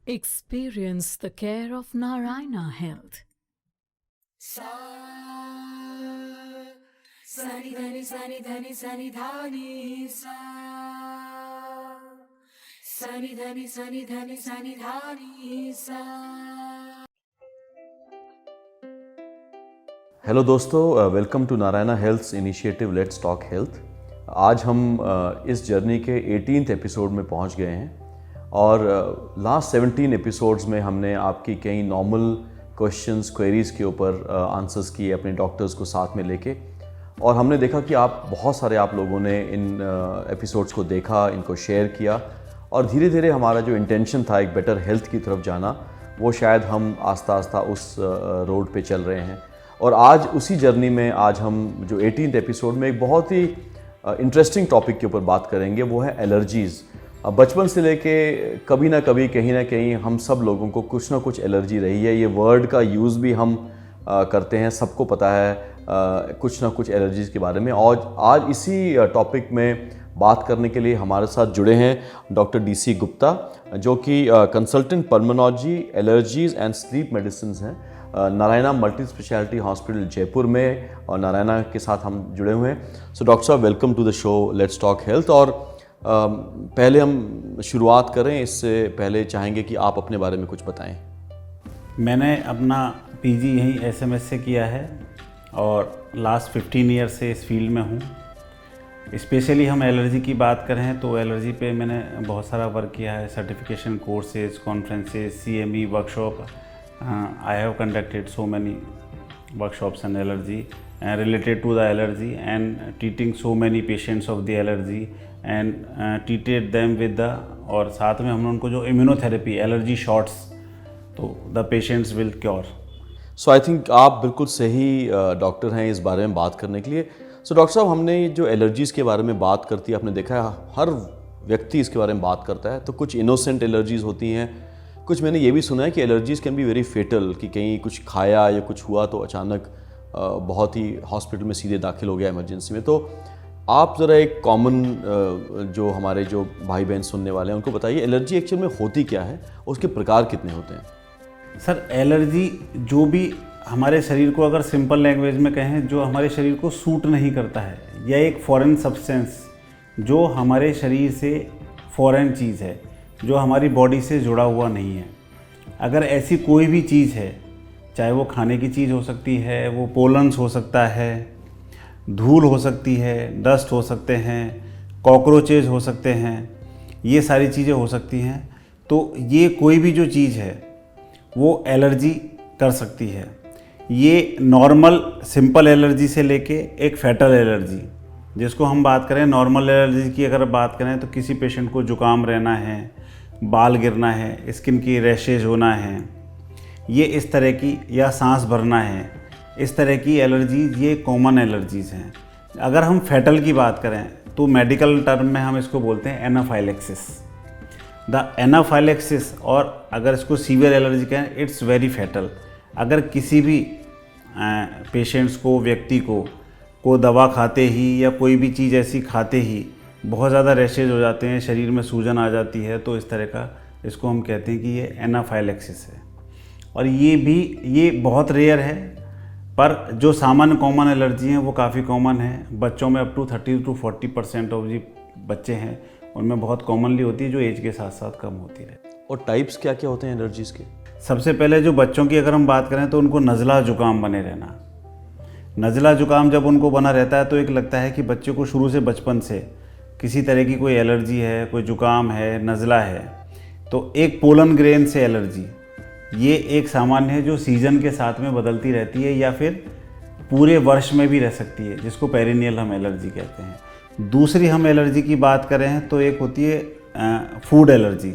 Experience the care of Narayana Health. Sa Sani dhani sani dhani sani dhani sa Sani dhani sani dhani sani dhani sa। Hello दोस्तों, welcome to Narayana health initiative let's talk health. आज हम इस journey के 18th episode में पहुंच गए हैं और लास्ट 17 एपिसोड्स में हमने आपकी कई नॉर्मल क्वेश्चंस क्वेरीज़ के ऊपर आंसर्स किए अपने डॉक्टर्स को साथ में लेके, और हमने देखा कि बहुत सारे आप लोगों ने इन एपिसोड्स को देखा, इनको शेयर किया, और धीरे धीरे हमारा जो इंटेंशन था एक बेटर हेल्थ की तरफ जाना, वो शायद हम आस्ता आस्ता उस रोड पे चल रहे हैं। और आज उसी जर्नी में आज हम जो 18th एपिसोड में एक बहुत ही इंटरेस्टिंग टॉपिक के ऊपर बात करेंगे, वो है एलर्जीज़। बचपन से लेके कभी ना कभी कहीं ना कहीं हम सब लोगों को कुछ ना कुछ एलर्जी रही है। ये वर्ड का यूज़ भी हम करते हैं, सबको पता है कुछ ना कुछ एलर्जीज़ के बारे में। और आज इसी टॉपिक में बात करने के लिए हमारे साथ जुड़े हैं डॉक्टर DC गुप्ता, जो कि consultant pulmonology, allergies and sleep medicine हैं Narayana multi specialty hospital Jaipur में, और नारायणा के साथ हम जुड़े हुए हैं। सो डॉक्टर साहब, welcome to the show let's talk health. और पहले हम शुरुआत करें, इससे पहले चाहेंगे कि आप अपने बारे में कुछ बताएं। मैंने अपना PG यहीं SMS से किया है और लास्ट 15 ईयर से इस फील्ड में हूँ। स्पेशली हम एलर्जी की बात करें तो एलर्जी पे मैंने बहुत सारा वर्क किया है, certification courses, conferences, CME workshop. I have conducted so many workshops on allergy and related to the allergy and treating so many patients of the allergy and treated them with the, और साथ में हमने उनको जो immunotherapy allergy shots, तो the patients will cure. So I think आप बिल्कुल सही डॉक्टर हैं इस बारे में बात करने के लिए। सो डॉक्टर साहब, हमने जो एलर्जीज़ के बारे में बात करती है, आपने देखा है हर व्यक्ति इसके बारे में बात करता है। तो कुछ इनोसेंट एलर्जीज़ होती हैं, कुछ मैंने ये भी सुना है कि allergies can be very fatal, कि कहीं कुछ खाया या कुछ हुआ तो अचानक बहुत ही हॉस्पिटल में सीधे दाखिल हो गया इमरजेंसी में। तो आप ज़रा एक कॉमन जो हमारे जो भाई बहन सुनने वाले हैं उनको बताइए, एलर्जी एक्चुअल में होती क्या है, उसके प्रकार कितने होते हैं? सर, एलर्जी जो भी हमारे शरीर को, अगर सिंपल लैंग्वेज में कहें, जो हमारे शरीर को सूट नहीं करता है, या एक फॉरेन सब्सटेंस जो हमारे शरीर से फॉरेन चीज़ है, जो हमारी बॉडी से जुड़ा हुआ नहीं है, अगर ऐसी कोई भी चीज़ है, चाहे वो खाने की चीज़ हो सकती है, वो पोलन्स हो सकता है, धूल हो सकती है, डस्ट हो सकते हैं, कॉकरोचेज हो सकते हैं, ये सारी चीज़ें हो सकती हैं। तो ये कोई भी जो चीज़ है वो एलर्जी कर सकती है। ये नॉर्मल सिंपल एलर्जी से लेके एक फैटल एलर्जी, जिसको हम बात करें नॉर्मल एलर्जी की, अगर बात करें तो किसी पेशेंट को जुकाम रहना है, बाल गिरना है, स्किन की रैशेज होना है, ये इस तरह की, या सांस भरना है, इस तरह की एलर्जीज, ये कॉमन एलर्जीज़ हैं। अगर हम फैटल की बात करें तो मेडिकल टर्म में हम इसको बोलते हैं एनाफाइलेक्सिस। द एनाफाइलेक्सिस, और अगर इसको सीवियर एलर्जी कहें, इट्स वेरी फैटल। अगर किसी भी पेशेंट्स को, व्यक्ति को दवा खाते ही या कोई भी चीज़ ऐसी खाते ही बहुत ज़्यादा रैशेज हो जाते हैं, शरीर में सूजन आ जाती है, तो इस तरह का, इसको हम कहते हैं कि ये एनाफाइलेक्सिस है। और ये बहुत रेयर है, पर जो सामान्य कॉमन एलर्जी हैं वो काफ़ी कॉमन है। बच्चों में अप टू 30 to 40% ऑफ जी बच्चे हैं, उनमें बहुत कॉमनली होती है, जो एज के साथ साथ कम होती है। और टाइप्स क्या क्या होते हैं एलर्जीज़ के? सबसे पहले जो बच्चों की अगर हम बात करें तो उनको नज़ला जुकाम बने रहना। नज़ला जुकाम जब उनको बना रहता है तो एक लगता है कि बच्चे को शुरू से, बचपन से किसी तरह की कोई एलर्जी है, कोई जुकाम है, नज़ला है। तो एक पोलन ग्रेन से एलर्जी, ये एक सामान्य है जो सीज़न के साथ में बदलती रहती है, या फिर पूरे वर्ष में भी रह सकती है, जिसको पेरिनियल हम एलर्जी कहते हैं। दूसरी हम एलर्जी की बात करें तो एक होती है फूड एलर्जी।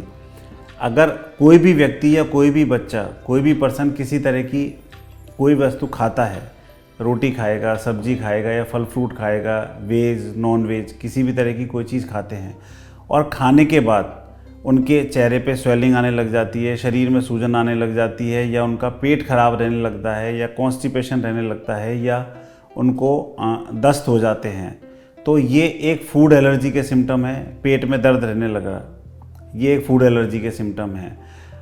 अगर कोई भी व्यक्ति या कोई भी बच्चा, कोई भी पर्सन किसी तरह की कोई वस्तु खाता है, रोटी खाएगा, सब्जी खाएगा, या फल फ्रूट खाएगा, वेज नॉन वेज किसी भी तरह की कोई चीज़ खाते हैं, और खाने के बाद उनके चेहरे पे स्वेलिंग आने लग जाती है, शरीर में सूजन आने लग जाती है, या उनका पेट खराब रहने लगता है, या कॉन्स्टिपेशन रहने लगता है, या उनको दस्त हो जाते हैं, तो ये एक फूड एलर्जी के सिम्टम है। पेट में दर्द रहने लगा, ये एक फूड एलर्जी के सिम्टम है।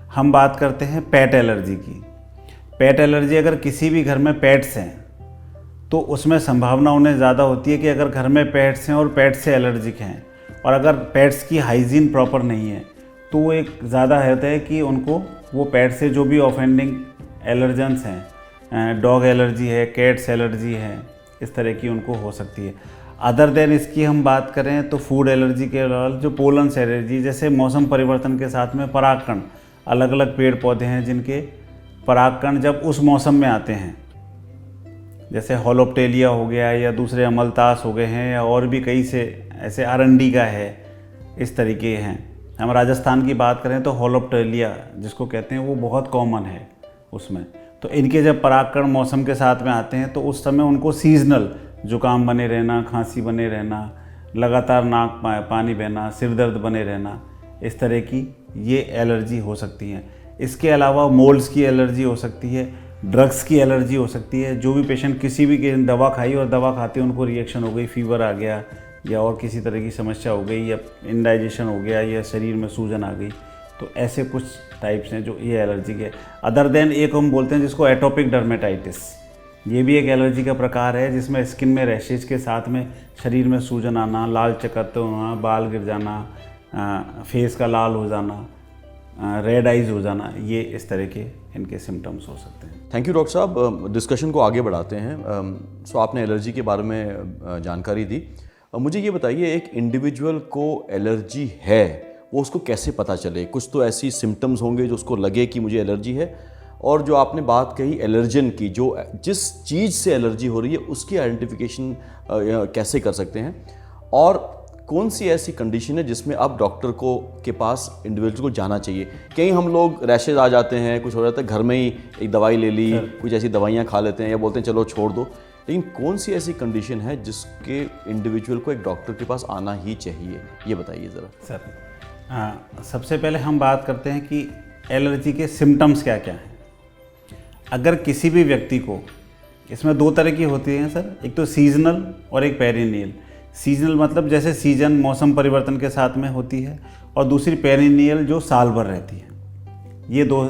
हम बात करते हैं पेट एलर्जी की। पेट एलर्जी अगर किसी भी घर में पेट्स हैं तो उसमें संभावना उन्हें ज़्यादा होती है कि अगर घर में पेट्स हैं और पेट से एलर्जिक हैं और अगर पेट्स की हाइजीन प्रॉपर नहीं है तो वो एक ज़्यादा होता है कि उनको वो पेट से जो भी ऑफेंडिंग एलर्जेंस हैं, डॉग एलर्जी है, कैट्स एलर्जी है, इस तरह की उनको हो सकती है। अदर देन इसकी हम बात करें तो फूड एलर्जी के अलावा जो पोलन्स एलर्जी, जैसे मौसम परिवर्तन के साथ में परागकण, अलग अलग पेड़ पौधे हैं जिनके परागकण जब उस मौसम में आते हैं, जैसे होलोप्टेलिया हो गया या दूसरे अमलतास हो गए हैं या और भी कई से ऐसे अरंडी का है, इस तरीके हैं। हम राजस्थान की बात करें तो होलोप्टेलिया जिसको कहते हैं वो बहुत कॉमन है उसमें। तो इनके जब परागकण मौसम के साथ में आते हैं तो उस समय उनको सीजनल जुकाम बने रहना, खांसी बने रहना, लगातार नाक पानी बहना, सिर दर्द बने रहना, इस तरह की ये एलर्जी हो सकती है। इसके अलावा मोल्ड्स की एलर्जी हो सकती है, ड्रग्स की एलर्जी हो सकती है। जो भी पेशेंट किसी भी दवा खाई और दवा खाते उनको रिएक्शन हो गई, फीवर आ गया या और किसी तरह की समस्या हो गई या इंडाइजेशन हो गया या शरीर में सूजन आ गई, तो ऐसे कुछ टाइप्स हैं जो ये एलर्जी के। अदर देन एक हम बोलते हैं जिसको एटोपिक डर्मेटाइटिस, ये भी एक एलर्जी का प्रकार है जिसमें स्किन में रैशेज के साथ में शरीर में सूजन आना, लाल चकत्ते होना, बाल गिर जाना, फेस का लाल हो जाना, रेड आइज हो जाना, ये इस तरह के इनके सिम्टम्स हो सकते हैं। थैंक यू डॉक्टर साहब। डिस्कशन को आगे बढ़ाते हैं। सो आपने एलर्जी के बारे में जानकारी दी। मुझे ये बताइए, एक इंडिविजुअल को एलर्जी है वो उसको कैसे पता चले? कुछ तो ऐसी सिम्टम्स होंगे जो उसको लगे कि मुझे एलर्जी है, और जो आपने बात कही एलर्जन की, जो जिस चीज़ से एलर्जी हो रही है उसकी आइडेंटिफिकेशन कैसे कर सकते हैं, और कौन सी ऐसी कंडीशन है जिसमें अब डॉक्टर को के पास इंडिविजुअल को जाना चाहिए? कहीं हम लोग रैशेज आ जाते हैं, कुछ हो जाता है, घर में ही एक दवाई ले ली, कुछ ऐसी दवाइयाँ खा लेते हैं या बोलते हैं चलो छोड़ दो, लेकिन कौन सी ऐसी कंडीशन है जिसके इंडिविजुअल को एक डॉक्टर के पास आना ही चाहिए, ये बताइए ज़रा। सर, सबसे पहले हम बात करते हैं कि एलर्जी के सिम्टम्स क्या क्या हैं। अगर किसी भी व्यक्ति को, इसमें दो तरह की होती हैं सर, एक तो सीजनल और एक पेरिनियल। सीजनल मतलब जैसे सीजन मौसम परिवर्तन के साथ में होती है, और दूसरी पेरिनियल जो साल भर रहती है। ये दो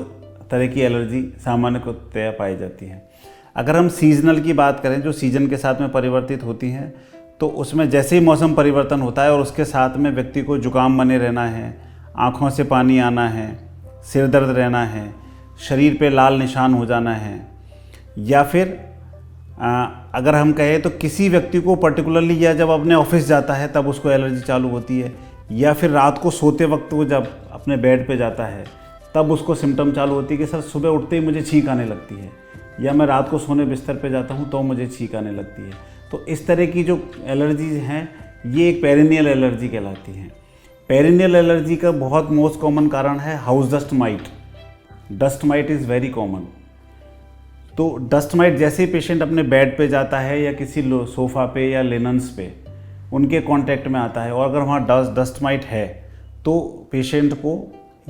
तरह की एलर्जी सामान्यतया पाई जाती है। अगर हम सीजनल की बात करें जो सीजन के साथ में परिवर्तित होती हैं, तो उसमें जैसे ही मौसम परिवर्तन होता है और उसके साथ में व्यक्ति को जुकाम बने रहना है, आँखों से पानी आना है, सिर दर्द रहना है, शरीर पे लाल निशान हो जाना है, या फिर अगर हम कहें तो किसी व्यक्ति को पर्टिकुलरली या जब अपने ऑफिस जाता है तब उसको एलर्जी चालू होती है, या फिर रात को सोते वक्त वो जब अपने बेड पे जाता है तब उसको सिम्टम चालू होती है कि सर सुबह उठते ही मुझे छींक आने लगती है, या मैं रात को सोने बिस्तर पे जाता हूँ तो मुझे छींक आने लगती है। तो इस तरह की जो एलर्जीज हैं ये एक पेरिनियल एलर्जी कहलाती हैं। पेरिनियल एलर्जी का बहुत मोस्ट कॉमन कारण है house dust might. Dust might is very common. तो डस्ट माइट जैसे ही पेशेंट अपने बेड पे जाता है या किसी सोफ़ा पे या लिनन्स पे उनके कांटेक्ट में आता है, और अगर वहाँ डस्ट माइट है तो पेशेंट को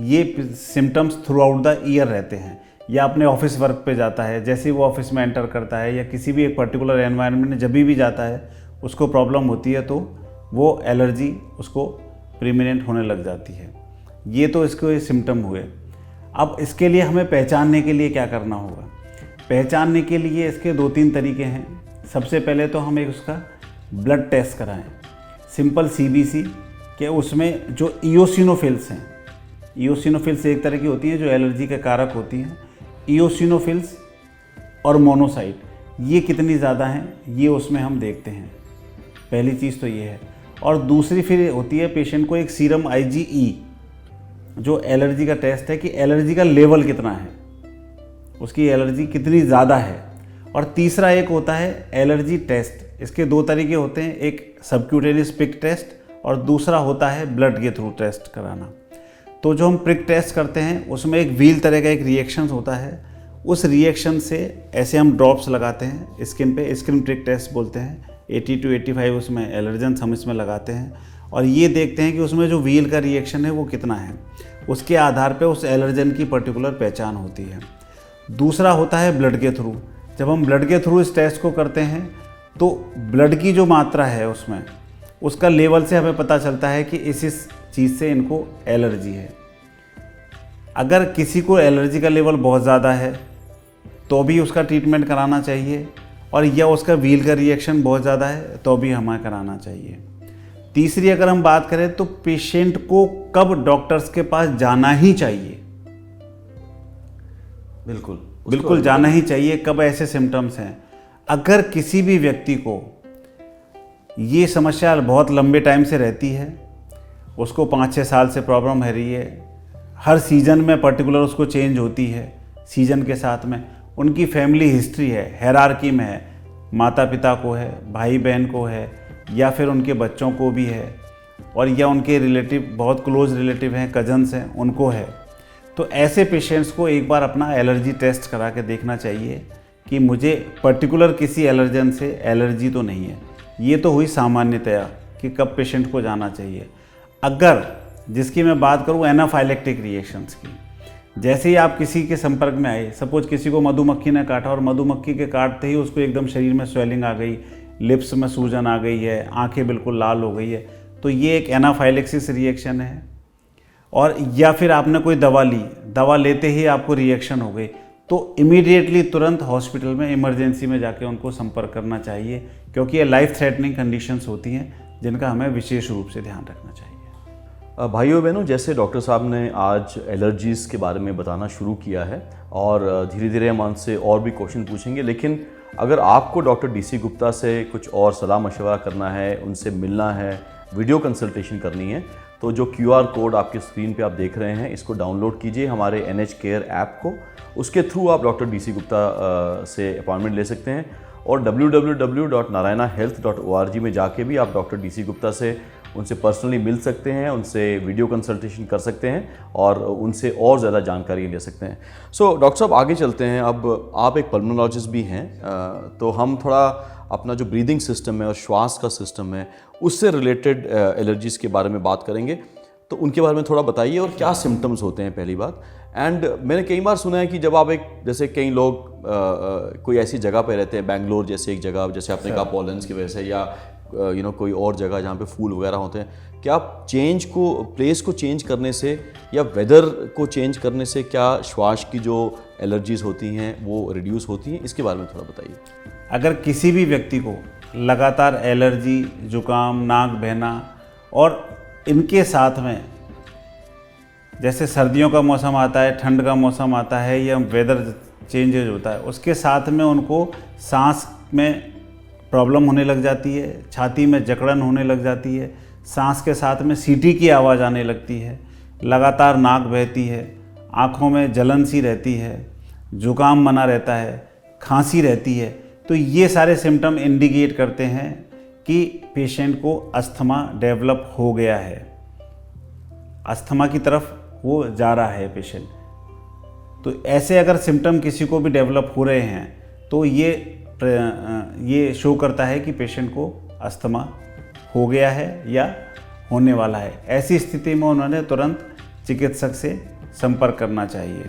ये symptoms through out the year रहते हैं। या अपने ऑफिस वर्क पे जाता है, जैसे ही वो ऑफिस में एंटर करता है या किसी भी एक पर्टिकुलर एनवायरनमेंट में जब भी जाता है उसको प्रॉब्लम होती है, तो वो एलर्जी उसको प्रीमिनेंट होने लग जाती है। ये तो इसके सिम्टम हुए। अब इसके लिए हमें पहचानने के लिए क्या करना होगा? पहचानने के लिए इसके 2-3 तरीके हैं। सबसे पहले तो हम एक उसका ब्लड टेस्ट कराएं, सिंपल CBC के। उसमें जो इओसिनोफिल्स हैं, इओसिनोफिल्स एक तरह की होती हैं जो एलर्जी के कारक होती हैं। इओसिनोफिल्स और मोनोसाइट ये कितनी ज़्यादा हैं ये उसमें हम देखते हैं। पहली चीज़ तो ये है। और दूसरी फिर होती है पेशेंट को एक सीरम IgE जो एलर्जी का टेस्ट है कि एलर्जी का लेवल कितना है, उसकी एलर्जी कितनी ज़्यादा है। और तीसरा एक होता है एलर्जी टेस्ट। इसके 2 तरीके होते हैं, एक सबक्यूटेनियस प्रिक टेस्ट और दूसरा होता है ब्लड के थ्रू टेस्ट कराना। तो जो हम प्रिक टेस्ट करते हैं उसमें एक व्हील तरह का एक रिएक्शन होता है। उस रिएक्शन से ऐसे हम ड्रॉप्स लगाते हैं स्किन पे, स्किन प्रिक टेस्ट बोलते हैं। 80 to 85 उसमें एलर्जेंस हम इसमें लगाते हैं और ये देखते हैं कि उसमें जो व्हील का रिएक्शन है वो कितना है। उसके आधार पे उस एलर्जन की पर्टिकुलर पहचान होती है। दूसरा होता है ब्लड के थ्रू। जब हम ब्लड के थ्रू इस टेस्ट को करते हैं तो ब्लड की जो मात्रा है उसमें उसका लेवल से हमें पता चलता है कि इस चीज़ से इनको एलर्जी है। अगर किसी को एलर्जी का लेवल बहुत ज़्यादा है तो भी उसका ट्रीटमेंट कराना चाहिए, और या उसका व्हील का रिएक्शन बहुत ज़्यादा है तो भी हमें कराना चाहिए। तीसरी अगर हम बात करें तो पेशेंट को कब डॉक्टर्स के पास जाना ही चाहिए। बिल्कुल जाना ही चाहिए। कब ऐसे सिम्टम्स हैं, अगर किसी भी व्यक्ति को ये समस्या बहुत लंबे टाइम से रहती है, उसको 5-6 साल से प्रॉब्लम है रही है, हर सीज़न में पर्टिकुलर उसको चेंज होती है, सीज़न के साथ में उनकी फैमिली हिस्ट्री है, हायरार्की में है, माता पिता को है, भाई बहन को है, या फिर उनके बच्चों को भी है, और या उनके रिलेटिव बहुत क्लोज रिलेटिव हैं, कजन्स हैं, उनको है, तो ऐसे पेशेंट्स को एक बार अपना एलर्जी टेस्ट करा के देखना चाहिए कि मुझे पर्टिकुलर किसी एलर्जन से एलर्जी तो नहीं है। ये तो हुई सामान्यतया कि कब पेशेंट को जाना चाहिए। अगर जिसकी मैं बात करूँ एनाफाइलेक्टिक रिएक्शंस की, जैसे ही आप किसी के संपर्क में आए, सपोज किसी को मधुमक्खी ने काटा और मधुमक्खी के काटते ही उसको एकदम शरीर में स्वेलिंग आ गई, लिप्स में सूजन आ गई है, आंखें बिल्कुल लाल हो गई है, तो ये एक एनाफाइलेक्सिस रिएक्शन है। और या फिर आपने कोई दवा ली, दवा लेते ही आपको रिएक्शन हो गई, तो इमीडिएटली तुरंत हॉस्पिटल में इमरजेंसी में जाके उनको संपर्क करना चाहिए, क्योंकि ये लाइफ थ्रेटनिंग कंडीशंस होती हैं जिनका हमें विशेष रूप से ध्यान रखना चाहिए। भाइयों बहनों, जैसे डॉक्टर साहब ने आज एलर्जीज़ के बारे में बताना शुरू किया है और धीरे धीरे हम उनसे और भी क्वेश्चन पूछेंगे, लेकिन अगर आपको डॉक्टर DC गुप्ता से कुछ और सलाह मशवरा करना है, उनसे मिलना है, वीडियो कंसल्टेशन करनी है, तो जो QR कोड आपके स्क्रीन पे आप देख रहे हैं, इसको डाउनलोड कीजिए हमारे NH केयर ऐप को। उसके थ्रू आप डॉक्टर DC गुप्ता से अपॉइंटमेंट ले सकते हैं, और www.narayanahealth.org में जाके भी आप डॉक्टर DC गुप्ता से उनसे पर्सनली मिल सकते हैं, उनसे वीडियो कंसल्टेशन कर सकते हैं और उनसे और ज़्यादा जानकारी ले सकते हैं। सो डॉक्टर साहब आगे चलते हैं। अब आप एक पल्मोनोलॉजिस्ट भी हैं, तो हम थोड़ा अपना जो ब्रीदिंग सिस्टम है और श्वास का सिस्टम है उससे रिलेटेड एलर्जीज़ के बारे में बात करेंगे, तो उनके बारे में थोड़ा बताइए और क्या सिम्टम्स होते हैं पहली बात। एंड मैंने कई बार सुना है कि जब आप जैसे कई लोग कोई ऐसी जगह पे रहते हैं, बेंगलोर जैसे एक जगह, जैसे आपने कहा पॉलेंस की वजह से, या कोई और जगह जहाँ पे फूल वगैरह होते हैं, क्या प्लेस को चेंज करने से या वेदर को चेंज करने से क्या श्वास की जो एलर्जीज़ होती हैं वो रिड्यूस होती हैं? इसके बारे में थोड़ा बताइए। अगर किसी भी व्यक्ति को लगातार एलर्जी, जुकाम, नाक बहना, और इनके साथ में जैसे सर्दियों का मौसम आता है, ठंड का मौसम आता है, या वेदर चेंजेज होता है, उसके साथ में उनको सांस में प्रॉब्लम होने लग जाती है, छाती में जकड़न होने लग जाती है, सांस के साथ में सीटी की आवाज़ आने लगती है, लगातार नाक बहती है, आँखों में जलन सी रहती है, जुकाम बना रहता है, खांसी रहती है, तो ये सारे सिम्टम इंडिकेट करते हैं कि पेशेंट को अस्थमा डेवलप हो गया है, अस्थमा की तरफ वो जा रहा है पेशेंट। तो ऐसे अगर सिम्टम किसी को भी डेवलप हो रहे हैं तो ये शो करता है कि पेशेंट को अस्थमा हो गया है या होने वाला है। ऐसी स्थिति में उन्होंने तुरंत चिकित्सक से संपर्क करना चाहिए।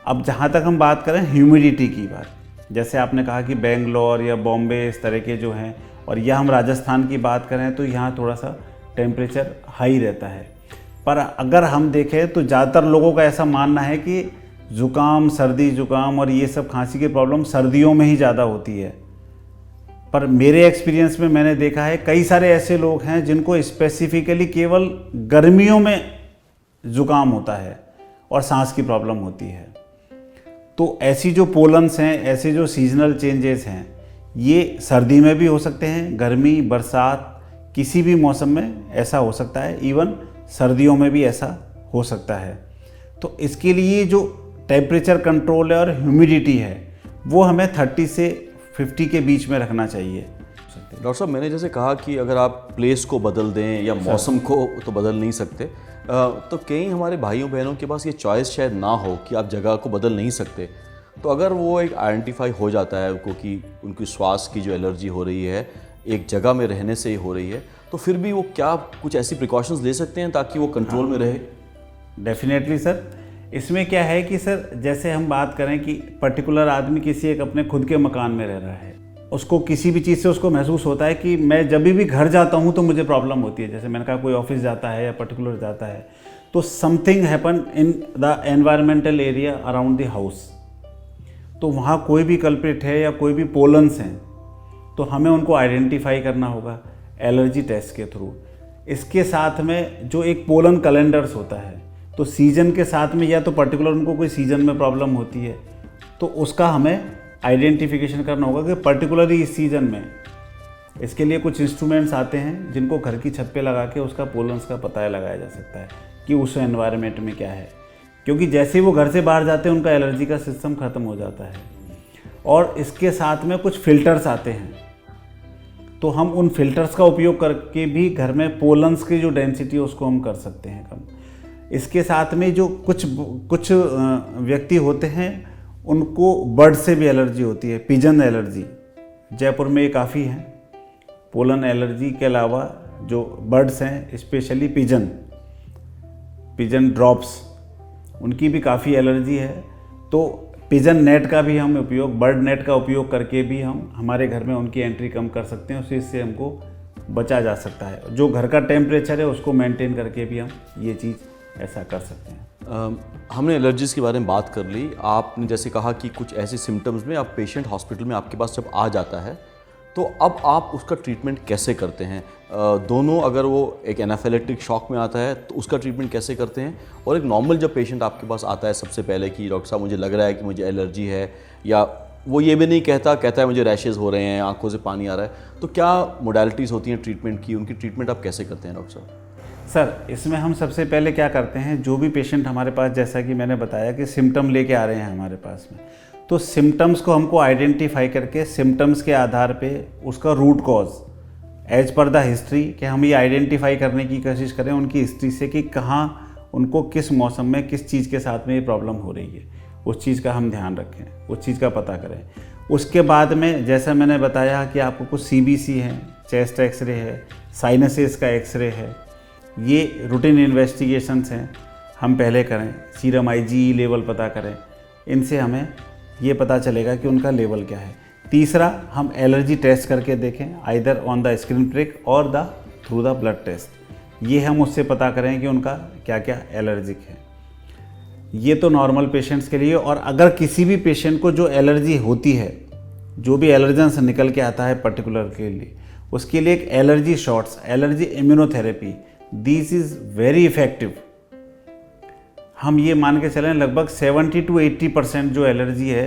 अब जहाँ तक हम बात करें ह्यूमिडिटी की बात, जैसे आपने कहा कि बेंगलोर या बॉम्बे इस तरह के जो हैं, और या हम राजस्थान की बात करें तो यहाँ थोड़ा सा टेम्परेचर हाई रहता है, पर अगर हम देखें तो ज़्यादातर लोगों का ऐसा मानना है कि ज़ुकाम, सर्दी जुकाम और ये सब खांसी की प्रॉब्लम सर्दियों में ही ज़्यादा होती है। पर मेरे एक्सपीरियंस में मैंने देखा है कई सारे ऐसे लोग हैं जिनको स्पेसिफिकली केवल गर्मियों में ज़ुकाम होता है और सांस की प्रॉब्लम होती है। तो ऐसी जो पोलन्स हैं, ऐसे जो सीजनल चेंजेस हैं, ये सर्दी में भी हो सकते हैं, गर्मी, बरसात, किसी भी मौसम में ऐसा हो सकता है, इवन सर्दियों में भी ऐसा हो सकता है। तो इसके लिए जो टेम्परेचर कंट्रोल है और ह्यूमिडिटी है वो हमें 30 से 50 के बीच में रखना चाहिए। डॉक्टर साहब, मैंने जैसे कहा कि अगर आप प्लेस को बदल दें या मौसम को तो बदल नहीं सकते, तो कई हमारे भाइयों बहनों के पास ये चॉइस शायद ना हो कि आप जगह को बदल नहीं सकते, तो अगर वो एक आइडेंटिफाई हो जाता है उनको कि उनकी श्वास की जो एलर्जी हो रही है एक जगह में रहने से ही हो रही है, तो फिर भी वो क्या कुछ ऐसी प्रिकॉशंस ले सकते हैं ताकि वो कंट्रोल में रहे? डेफिनेटली सर, इसमें क्या है कि सर जैसे हम बात करें कि पर्टिकुलर आदमी किसी एक अपने खुद के मकान में रह रहा है, उसको किसी भी चीज़ से उसको महसूस होता है कि मैं जब भी घर जाता हूँ तो मुझे प्रॉब्लम होती है। जैसे मैंने कहा कोई ऑफिस जाता है या पर्टिकुलर जाता है तो something happen in the environmental area around the house, तो वहाँ कोई भी कल्प्रिट है या कोई भी पोलन्स हैं तो हमें उनको आइडेंटिफाई करना होगा एलर्जी टेस्ट के थ्रू। इसके साथ में जो एक पोलन कैलेंडर्स होता है, तो सीजन के साथ में या तो पर्टिकुलर उनको कोई सीजन में प्रॉब्लम होती है तो उसका हमें आइडेंटिफिकेशन करना होगा कि पर्टिकुलरली इस सीज़न में। इसके लिए कुछ इंस्ट्रूमेंट्स आते हैं जिनको घर की छत पे लगा के उसका पोलन्स का पता लगाया जा सकता है कि उस एनवायरनमेंट में क्या है, क्योंकि जैसे ही वो घर से बाहर जाते हैं उनका एलर्जी का सिस्टम ख़त्म हो जाता है। और इसके साथ में कुछ फिल्टर्स आते हैं, तो हम उन फिल्टर्स का उपयोग करके भी घर में पोलन्स की जो डेंसिटी है उसको हम कर सकते हैं कम। इसके साथ में जो कुछ व्यक्ति होते हैं उनको बर्ड से भी एलर्जी होती है, पिजन एलर्जी। जयपुर में ये काफ़ी है। पोलन एलर्जी के अलावा जो बर्ड्स हैं, स्पेशली पिजन ड्रॉप्स, उनकी भी काफ़ी एलर्जी है। तो पिजन नेट का भी हम उपयोग, बर्ड नेट का उपयोग करके भी हम हमारे घर में उनकी एंट्री कम कर सकते हैं, उससे हमको बचा जा सकता है। जो घर का टेम्परेचर है उसको मेंटेन करके भी हम ये चीज़ ऐसा कर सकते हैं। हमने एलर्जीज़ के बारे में बात कर ली। आपने जैसे कहा कि कुछ ऐसे सिम्टम्स में आप पेशेंट हॉस्पिटल में आपके पास जब आ जाता है तो अब आप उसका ट्रीटमेंट कैसे करते हैं? दोनों, अगर वो एक एनाफिलेक्टिक शॉक में आता है तो उसका ट्रीटमेंट कैसे करते हैं, और एक नॉर्मल जब पेशेंट आपके पास आता है सबसे पहले कि डॉक्टर साहब मुझे लग रहा है कि मुझे एलर्जी है, या वो ये भी नहीं कहता है मुझे रैशेज़ हो रहे हैं, आंखों से पानी आ रहा है, तो क्या मोडालिटीज़ होती हैं ट्रीटमेंट की? उनकी ट्रीटमेंट आप कैसे करते हैं डॉक्टर साहब? सर, इसमें हम सबसे पहले क्या करते हैं, जो भी पेशेंट हमारे पास, जैसा कि मैंने बताया कि सिम्टम लेके आ रहे हैं हमारे पास में, तो सिम्टम्स को हमको आइडेंटिफाई करके सिम्टम्स के आधार पे उसका root cause as per the history कि हम ये आइडेंटिफाई करने की कोशिश करें उनकी हिस्ट्री से कि कहाँ उनको किस मौसम में किस चीज़ के साथ में ये प्रॉब्लम हो रही है, उस चीज़ का हम ध्यान रखें, उस चीज़ का पता करें। उसके बाद में जैसा मैंने बताया कि आपको कुछ CBC है, चेस्ट एक्सरे है, साइनसेस का एक्सरे है, ये रूटीन इन्वेस्टिगेशंस हैं, हम पहले करें। सीरम IgE लेवल पता करें, इनसे हमें ये पता चलेगा कि उनका लेवल क्या है। तीसरा, हम एलर्जी टेस्ट करके देखें, either on the screen prick और थ्रू द ब्लड टेस्ट। ये हम उससे पता करें कि उनका क्या क्या एलर्जिक है। ये तो नॉर्मल पेशेंट्स के लिए। और अगर किसी भी पेशेंट को जो एलर्जी होती है, जो भी एलर्जन से निकल के आता है पर्टिकुलर के लिए, उसके लिए एक allergy shots, allergy immunotherapy, this is very effective. हम ये मान के चलें लगभग 70 to 80% जो एलर्जी है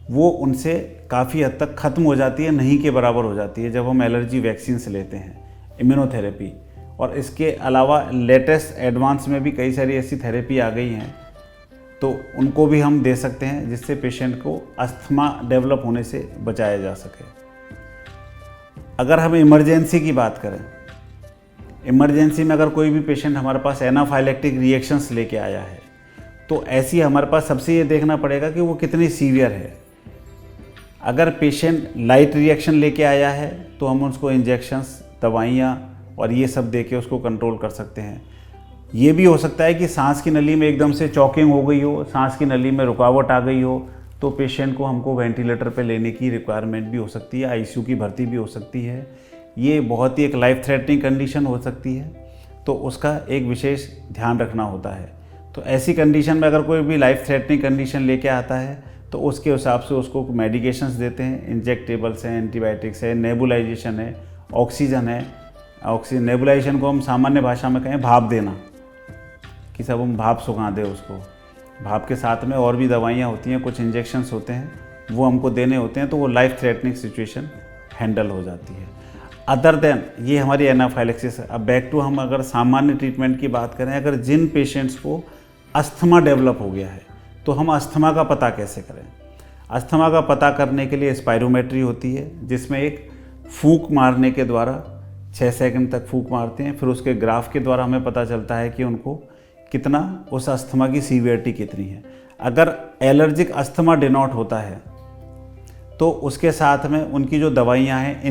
वो उनसे काफ़ी हद तक ख़त्म हो जाती है, नहीं के बराबर हो जाती है जब हम एलर्जी वैक्सीन लेते हैं, इम्यूनोथेरेपी। और इसके अलावा लेटेस्ट एडवांस में भी कई सारी ऐसी थेरेपी आ गई हैं, तो उनको भी हम दे सकते हैं जिससे पेशेंट को अस्थमा डेवलप होने से बचाया जा सके। अगर हम इमरजेंसी की बात करें, इमरजेंसी में अगर कोई भी पेशेंट हमारे पास एनाफाइलेक्टिक रिएक्शंस लेके आया है, तो ऐसी हमारे पास सबसे ये देखना पड़ेगा कि वो कितनी सीवियर है। अगर पेशेंट लाइट रिएक्शन लेके आया है तो हम उसको इंजेक्शंस, दवाइयाँ और ये सब दे के उसको कंट्रोल कर सकते हैं। ये भी हो सकता है कि सांस की नली में एकदम से चॉकिंग हो गई हो, सांस की नली में रुकावट आ गई हो, तो पेशेंट को हमको वेंटिलेटर पे लेने की रिक्वायरमेंट भी हो सकती है, ICU की भर्ती भी हो सकती है। ये बहुत ही एक लाइफ थ्रेटनिंग कंडीशन हो सकती है, तो उसका एक विशेष ध्यान रखना होता है। तो ऐसी कंडीशन में अगर कोई भी लाइफ थ्रेटनिंग कंडीशन लेके आता है तो उसके हिसाब से उसको मेडिकेशंस देते हैं, इंजेक्टेबल्स हैं, एंटीबायोटिक्स है, नेबुलाइजेशन है, ऑक्सीजन है। ऑक्सीजन नेबुलाइजेशन को हम सामान्य भाषा में कहें भाप देना, कि सब हम भाप सुखा दें उसको। भाप के साथ में और भी दवाइयाँ होती हैं, कुछ इंजेक्शंस होते हैं, वो हमको देने होते हैं, तो वो लाइफ थ्रेटनिंग सिचुएशन हैंडल हो जाती है। अदर देन ये हमारी एनाफाइलेक्सिस है। अब बैक टू हम अगर सामान्य ट्रीटमेंट की बात करें, अगर जिन पेशेंट्स को अस्थमा डेवलप हो गया है तो हम अस्थमा का पता कैसे करें? अस्थमा का पता करने के लिए स्पायरोमेट्री होती है, जिसमें एक फूंक मारने के द्वारा 6 सेकंड तक फूंक मारते हैं, फिर उसके ग्राफ के द्वारा हमें पता चलता है कि उनको कितना, उस अस्थमा की सीवियरिटी कितनी है। अगर एलर्जिक अस्थमा डिनोट होता है तो उसके साथ में उनकी जो दवाइयाँ हैं,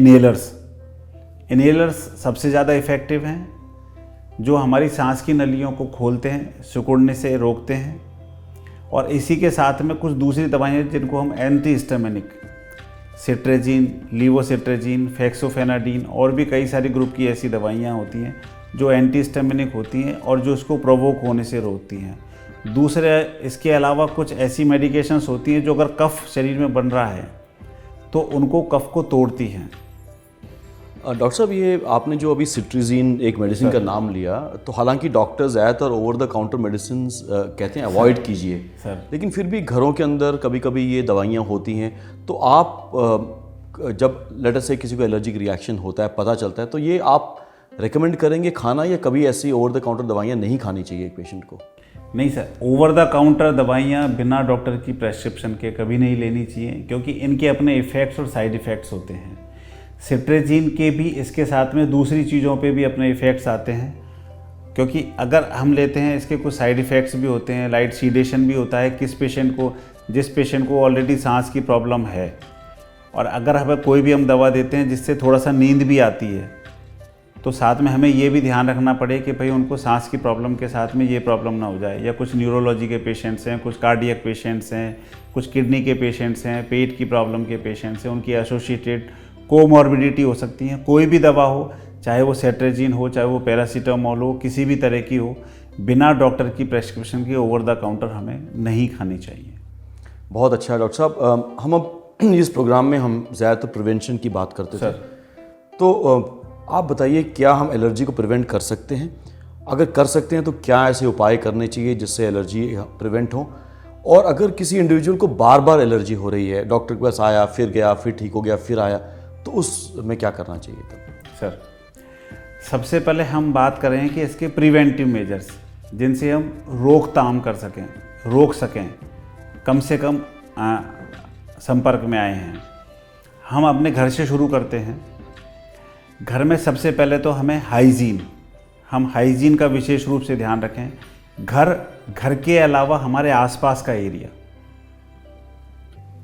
इनहेलर्स सबसे ज़्यादा इफ़ेक्टिव हैं, जो हमारी सांस की नलियों को खोलते हैं, सिकुड़ने से रोकते हैं। और इसी के साथ में कुछ दूसरी दवाइयाँ जिनको हम एंटीहिस्टामिनिक, सिट्रेजिन, लीवोसिट्रेजिन, फेक्सोफेनाडिन और भी कई सारी ग्रुप की ऐसी दवाइयाँ होती हैं जो एंटीहिस्टामिनिक होती हैं और जो उसको प्रोवोक होने से रोकती हैं। दूसरे इसके अलावा कुछ ऐसी मेडिकेशंस होती हैं जो अगर कफ शरीर में बन रहा है तो उनको कफ को तोड़ती हैं। डॉक्टर साहब, ये आपने जो अभी सिट्रीजिन एक मेडिसिन का नाम लिया, तो हालांकि डॉक्टर्स ज़्यादातर ओवर द काउंटर मेडिसिन कहते हैं अवॉइड कीजिए, लेकिन फिर भी घरों के अंदर कभी कभी ये दवाइयाँ होती हैं, तो आप जब लेटर से किसी को एलर्जिक रिएक्शन होता है, पता चलता है, तो ये आप रेकमेंड करेंगे खाना, या कभी ऐसी ओवर द काउंटर दवाइयाँ नहीं खानी चाहिए एक पेशेंट को? नहीं सर, ओवर द काउंटर दवाइयाँ बिना डॉक्टर की प्रेस्क्रिप्शन के कभी नहीं लेनी चाहिए, क्योंकि इनके अपने इफ़ेक्ट्स और साइड इफ़ेक्ट्स होते हैं। सिट्रेजिन के भी इसके साथ में दूसरी चीज़ों पे भी अपने इफ़ेक्ट्स आते हैं, क्योंकि अगर हम लेते हैं इसके कुछ साइड इफ़ेक्ट्स भी होते हैं, लाइट सीडेशन भी होता है जिस पेशेंट को ऑलरेडी सांस की प्रॉब्लम है, और अगर हमें कोई भी हम दवा देते हैं जिससे थोड़ा सा नींद भी आती है, तो साथ में हमें ये भी ध्यान रखना पड़े कि भाई उनको सांस की प्रॉब्लम के साथ में ये प्रॉब्लम ना हो जाए। या कुछ न्यूरोलॉजी के पेशेंट्स हैं, कुछ कार्डियक पेशेंट्स हैं, कुछ किडनी के पेशेंट्स हैं, पेट की प्रॉब्लम के पेशेंट्स हैं, उनकी एसोसिएटेड कोमॉर्बिडिटी हो सकती है। कोई भी दवा हो, चाहे वो सेट्रेजिन हो, चाहे वो पैरासीटामोल हो, किसी भी तरह की हो, बिना डॉक्टर की प्रेस्क्रिप्शन के ओवर द काउंटर हमें नहीं खानी चाहिए। बहुत अच्छा डॉक्टर साहब, हम अब इस प्रोग्राम में हम ज़्यादातर प्रिवेंशन की बात करते थे, तो आप बताइए क्या हम एलर्जी को प्रिवेंट कर सकते हैं? अगर कर सकते हैं तो क्या ऐसे उपाय करने चाहिए जिससे एलर्जी प्रिवेंट हो? और अगर किसी इंडिविजुअल को बार बार एलर्जी हो रही है, डॉक्टर के पास आया, फिर गया, फिर ठीक हो गया, फिर आया, तो उसमें क्या करना चाहिए तब? सर, सबसे पहले हम बात करें कि इसके प्रिवेंटिव मेजर्स जिनसे हम रोकथाम कर सकें, रोक सकें, कम से कम संपर्क में आए हैं। हम अपने घर से शुरू करते हैं। घर में सबसे पहले तो हमें हाइजीन का विशेष रूप से ध्यान रखें। घर के अलावा हमारे आसपास का एरिया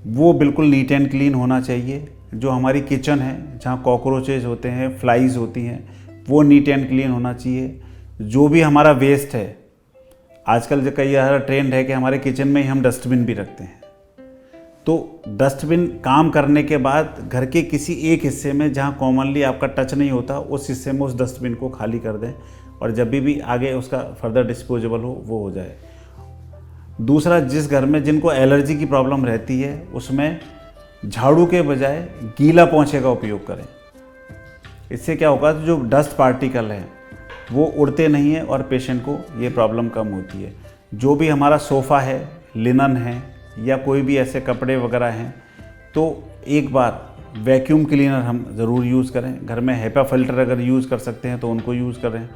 वो बिल्कुल नीट एंड क्लीन होना चाहिए। जो हमारी किचन है, जहाँ कॉकरोचेज होते हैं, फ्लाइज होती हैं, वो नीट एंड क्लीन होना चाहिए। जो भी हमारा वेस्ट है, आजकल जो कई सारा ट्रेंड है कि हमारे किचन में ही हम डस्टबिन भी रखते हैं, तो डस्टबिन काम करने के बाद घर के किसी एक हिस्से में जहाँ कॉमनली आपका टच नहीं होता, उस हिस्से में उस डस्टबिन को खाली कर दें, और जब भी आगे उसका फर्दर डिस्पोजेबल हो वो हो जाए। दूसरा, जिस घर में जिनको एलर्जी की प्रॉब्लम रहती है उसमें झाड़ू के बजाय गीला पोंछे का उपयोग करें। इससे क्या होगा, तो जो डस्ट पार्टिकल हैं वो उड़ते नहीं हैं और पेशेंट को ये प्रॉब्लम कम होती है। जो भी हमारा सोफ़ा है, लिनन है, या कोई भी ऐसे कपड़े वगैरह हैं, तो एक बार वैक्यूम क्लीनर हम ज़रूर यूज़ करें। घर में HEPA फ़िल्टर अगर यूज़ कर सकते हैं तो उनको यूज़ करें।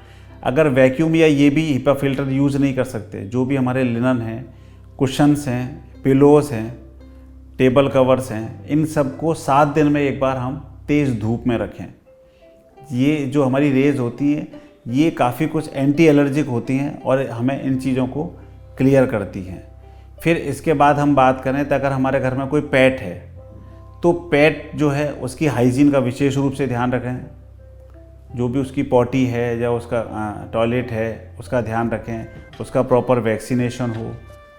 अगर वैक्यूम या ये भी HEPA फ़िल्टर यूज़ नहीं कर सकते, जो भी हमारे लिनन हैं, कुशन्स हैं, पिलोज़ हैं, टेबल कवर्स हैं, इन सब को 7 दिन में एक बार हम तेज़ धूप में रखें। ये जो हमारी रेज़ होती हैं ये काफ़ी कुछ एंटी एलर्जिक होती हैं और हमें इन चीज़ों को क्लियर करती हैं। फिर इसके बाद हम बात करें तो अगर हमारे घर में कोई पेट है तो पेट जो है उसकी हाइजीन का विशेष रूप से ध्यान रखें। जो भी उसकी पॉटी है या उसका टॉयलेट है उसका ध्यान रखें, उसका प्रॉपर वैक्सीनेशन हो,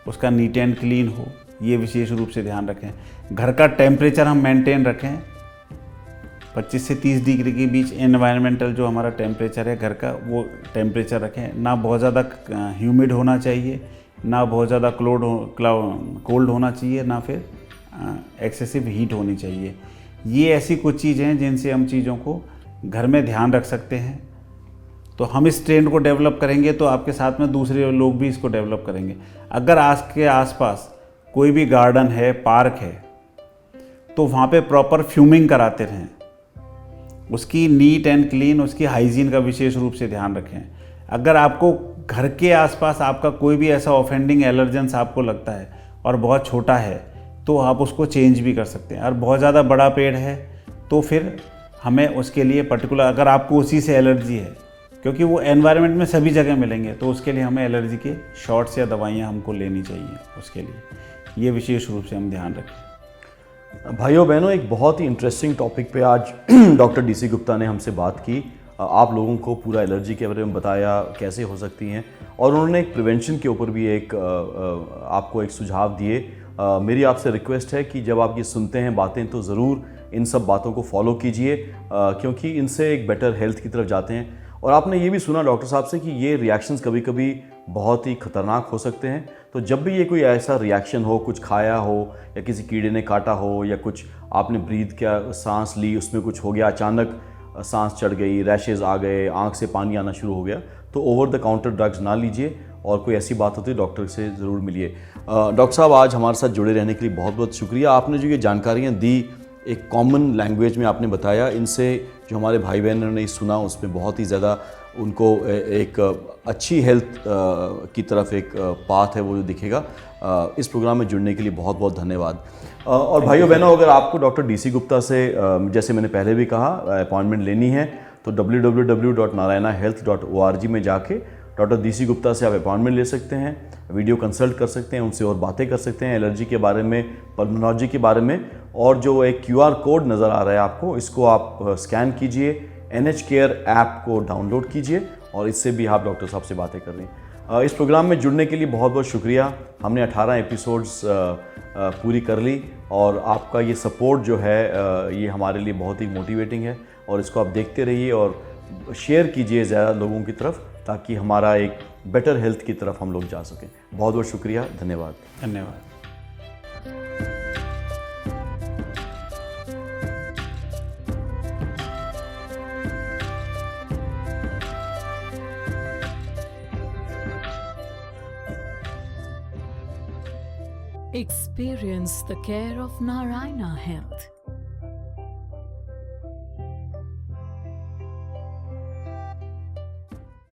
उसका नीट एंड क्लीन हो, ये विशेष रूप से ध्यान रखें। घर का टेम्परेचर हम मेंटेन रखें, 25 से 30 डिग्री के बीच एनवायरमेंटल जो हमारा टेम्परेचर है घर का वो टेम्परेचर रखें। ना बहुत ज़्यादा ह्यूमिड होना चाहिए, ना बहुत ज़्यादा कोल्ड होना चाहिए, ना फिर एक्सेसिव हीट होनी चाहिए। ये ऐसी कुछ चीज़ें हैं जिनसे हम चीज़ों को घर में ध्यान रख सकते हैं। तो हम इस ट्रेंड को डेवलप करेंगे तो आपके साथ में दूसरे लोग भी इसको डेवलप करेंगे। अगर आपके आसपास कोई भी गार्डन है, पार्क है, तो वहाँ पे प्रॉपर फ्यूमिंग कराते रहें, उसकी नीट एंड क्लीन, उसकी हाइजीन का विशेष रूप से ध्यान रखें। अगर आपको घर के आसपास आपका कोई भी ऐसा ऑफेंडिंग एलर्जेंस आपको लगता है और बहुत छोटा है तो आप उसको चेंज भी कर सकते हैं। और बहुत ज़्यादा बड़ा पेड़ है तो फिर हमें उसके लिए पर्टिकुलर, अगर आपको उसी से एलर्जी है, क्योंकि वो एनवायरनमेंट में सभी जगह मिलेंगे, तो उसके लिए हमें एलर्जी के शॉट्स या दवाइयाँ हमको लेनी चाहिए। उसके लिए ये विशेष रूप से हम ध्यान रखें। भाइयों बहनों, एक बहुत ही इंटरेस्टिंग टॉपिक पे आज डॉक्टर DC गुप्ता ने हमसे बात की। आप लोगों को पूरा एलर्जी के बारे में बताया कैसे हो सकती हैं, और उन्होंने एक प्रिवेंशन के ऊपर भी आपको एक सुझाव दिए। मेरी आपसे रिक्वेस्ट है कि जब आप ये सुनते हैं बातें तो ज़रूर इन सब बातों को फॉलो कीजिए, क्योंकि इनसे एक बेटर हेल्थ की तरफ जाते हैं। और आपने ये भी सुना डॉक्टर साहब से कि ये रिएक्शंस कभी कभी बहुत ही खतरनाक हो सकते हैं। तो जब भी ये कोई ऐसा रिएक्शन हो, कुछ खाया हो या किसी कीड़े ने काटा हो या कुछ आपने ब्रीथ किया, सांस ली, उसमें कुछ हो गया, अचानक सांस चढ़ गई, रैशेज़ आ गए, आँख से पानी आना शुरू हो गया, तो ओवर द काउंटर ड्रग्स ना लीजिए और कोई ऐसी बात होती है डॉक्टर से ज़रूर मिलिए। डॉक्टर साहब आज हमारे साथ जुड़े रहने के लिए बहुत बहुत शुक्रिया। आपने जो ये जानकारियाँ दी एक कॉमन लैंग्वेज में आपने बताया, इनसे जो हमारे भाई बहनों ने सुना उसमें बहुत ही ज़्यादा उनको एक अच्छी हेल्थ की तरफ एक पाथ है वो जो दिखेगा। इस प्रोग्राम में जुड़ने के लिए बहुत बहुत धन्यवाद। और भाइयों बहनों, अगर आपको डॉक्टर DC गुप्ता से जैसे मैंने पहले भी कहा अपॉइंटमेंट लेनी है तो www.narayanahealth.org में जाके डॉक्टर DC गुप्ता से आप अपॉइंटमेंट ले सकते हैं, वीडियो कंसल्ट कर सकते हैं, उनसे और बातें कर सकते हैं एलर्जी के बारे में, पल्मोनोलॉजी के बारे में। और जो एक QR कोड नज़र आ रहा है आपको, इसको आप स्कैन कीजिए, NH केयर ऐप को डाउनलोड कीजिए और इससे भी आप डॉक्टर साहब से बातें कर लें। इस प्रोग्राम में जुड़ने के लिए बहुत बहुत शुक्रिया। हमने 18 एपिसोड्स पूरी कर ली और आपका ये सपोर्ट जो है ये हमारे लिए बहुत ही मोटिवेटिंग है और इसको आप देखते रहिए और शेयर कीजिए ज़्यादा लोगों की तरफ ताकि हमारा एक बेटर हेल्थ की तरफ हम लोग जा सकें। बहुत बहुत शुक्रिया, धन्यवाद। धन्यवाद। Experience the care of Narayana Health.